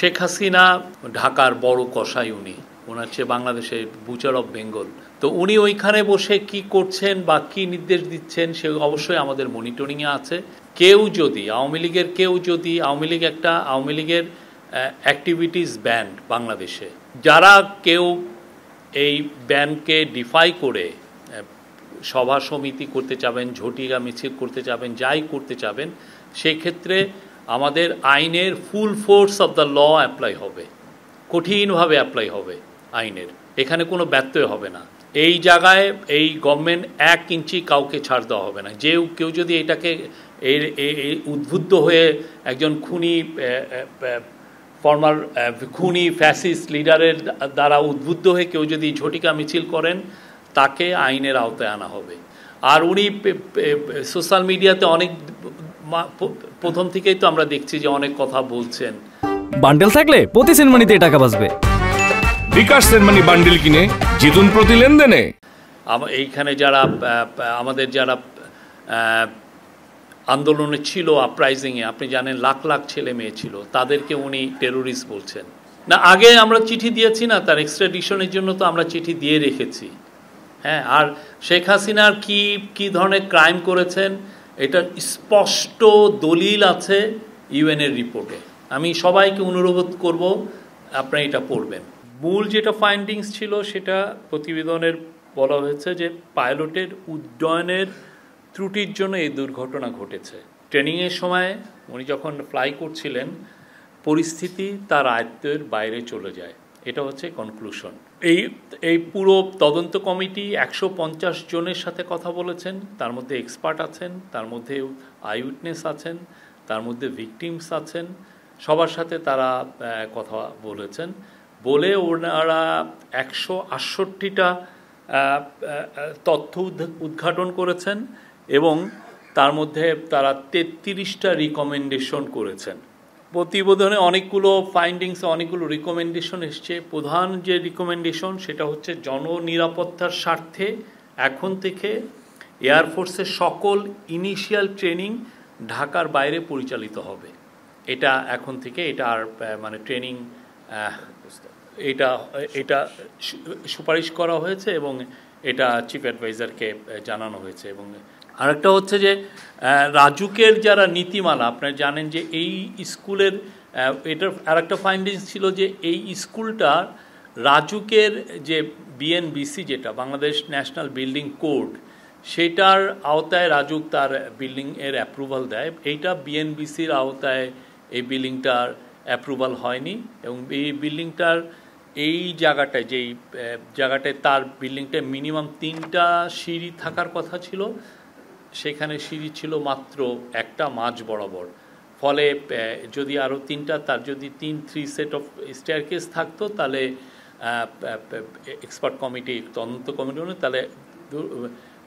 শেখ হাসিনা ঢাকার বড় কসাই, ওনার চেয়ে বাংলাদেশে বুচার অফ বেঙ্গল। তো উনি ওইখানে বসে কি করছেন বা কি নির্দেশ দিচ্ছেন সে অবশ্যই আমাদের মনিটরিংয়ে আছে। কেউ যদি আওয়ামী লীগের অ্যাক্টিভিটিস ব্যান বাংলাদেশে, যারা কেউ এই ব্যানকে ডিফাই করে সভা সমিতি করতে চাবেন, ঝটিকা মিছিল করতে চাবেন, যাই করতে চাবেন, সেই ক্ষেত্রে আমাদের আইনের full force of the law apply হবে, কঠিনভাবে অ্যাপ্লাই হবে আইনের। এখানে কোনো ব্যত্যয় হবে না। এই জায়গায় এই গভর্নমেন্ট 1 ইঞ্চি কাউকে ছাড় দেওয়া হবে না। কেউ যদি এটাকে উদ্বুদ্ধ হয়ে একজন খুনি ফ্যাসিস্ট লিডারের দ্বারা উদ্বুদ্ধ হয়ে কেউ যদি ঝটিকা মিছিল করেন, তাকে আইনের আওতায় আনা হবে। আর উনি সোশ্যাল মিডিয়াতে অনেক প্রথম থেকেই তো আমরা দেখছি যে অনেক কথা বলছেন। বান্ডেল থাকলে প্রতি সেনমানিতে টাকা বাঁচবে। বিকাশ সেনমানি বান্ডেল কিনে জিতুন প্রতি লেনদেনে। এইখানে আমাদের যারা আন্দোলনে ছিল, আপরাইজিংয়ে, আপনি জানেন লাখ লাখ ছেলে মেয়ে ছিল, তাদেরকে উনি টেরোরিস্ট বলছেন না। আগে আমরা চিঠি দিয়েছি না, তার এক্সট্রাডিশনের জন্য তো আমরা চিঠি দিয়ে রেখেছি। হ্যাঁ, আর শেখ হাসিনার কি ধরনের ক্রাইম করেছেন এটা স্পষ্ট দলিল আছে ইউএনের রিপোর্টে। আমি সবাইকে অনুরোধ করব আপনারা এটা পড়বেন। মূল যেটা ফাইন্ডিংস ছিল সেটা প্রতিবেদনের বলা হয়েছে যে পাইলটের উড্ডয়নের ত্রুটির জন্য এই দুর্ঘটনা ঘটেছে। ট্রেনিংয়ের সময় উনি যখন ফ্লাই করছিলেন পরিস্থিতি তার আয়ত্তের বাইরে চলে যায়, এটা হচ্ছে কনক্লুশন। এই পুরো তদন্ত কমিটি 150 জনের সাথে কথা বলেছেন, তার মধ্যে এক্সপার্ট আছেন, তার মধ্যে আই উইটনেস আছেন, তার মধ্যে ভিকটিমস আছেন, সবার সাথে তারা কথা বলেছেন। বলে ওনারা 168টা তথ্য উদ্ঘাটন করেছেন এবং তার মধ্যে তারা 33টা রিকমেন্ডেশন করেছেন। প্রতিবেদনে অনেকগুলো ফাইন্ডিংস, অনেকগুলো রিকমেন্ডেশন এসছে। প্রধান যে রিকমেন্ডেশন সেটা হচ্ছে জননিরাপত্তার স্বার্থে এখন থেকে এয়ারফোর্সের সকল ইনিশিয়াল ট্রেনিং ঢাকার বাইরে পরিচালিত হবে। এটা এখন থেকে এটা আর মানে ট্রেনিং এটা সুপারিশ করা হয়েছে এবং এটা চিফ অ্যাডভাইজারকে জানানো হয়েছে। এবং আরেকটা হচ্ছে যে রাজুকের যারা নীতিমালা, আপনারা জানেন যে এই স্কুলের এটার আরেকটা ফাইন্ডিংস ছিল যে এই স্কুলটা রাজুকের যে বিএনবিসি, যেটা বাংলাদেশ ন্যাশনাল বিল্ডিং কোড, সেটার আওতায় রাজুক তার বিল্ডিংয়ের অ্যাপ্রুভাল দেয়। এইটা বিএনবিসির আওতায় এই বিল্ডিংটার অ্যাপ্রুভাল হয়নি এবং এই বিল্ডিংটার এই জায়গাটায় যেই জায়গাটায় তার বিল্ডিংটায় মিনিমাম 3টা সিঁড়ি থাকার কথা ছিল, সেখানে সিঁড়ি ছিল মাত্র একটা মাঝ বরাবর। ফলে যদি আরও 3টা, তার যদি 3 সেট অফ স্টেয়ারকেস থাকতো, তাহলে এক্সপার্ট কমিটি, তদন্ত কমিটি, তাহলে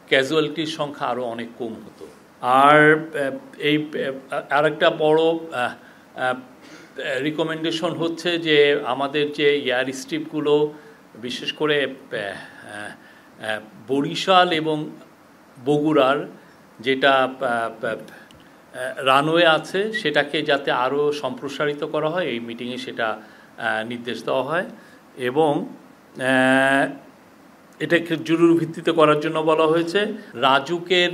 ক্যাজুয়ালিটির সংখ্যা আরও অনেক কম হতো। আর এই আরেকটা বড় রিকমেন্ডেশন হচ্ছে যে আমাদের যে এয়ার স্ট্রিপগুলো, বিশেষ করে বরিশাল এবং বগুড়ার যেটা রানওয়ে আছে, সেটাকে যাতে আরও সম্প্রসারিত করা হয়, এই মিটিংয়ে সেটা নির্দেশ দেওয়া হয়। এবং এটাকে জরুরি ভিত্তিতে করার জন্য বলা হয়েছে। রাজুকের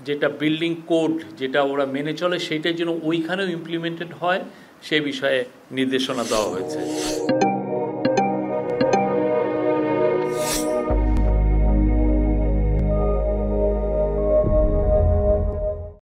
যেটা বিল্ডিং কোড যেটা ওরা মেনে চলে, সেইটার জন্য ওইখানেও ইমপ্লিমেন্টেড হয়, সে বিষয়ে নির্দেশনা দেওয়া হয়েছে।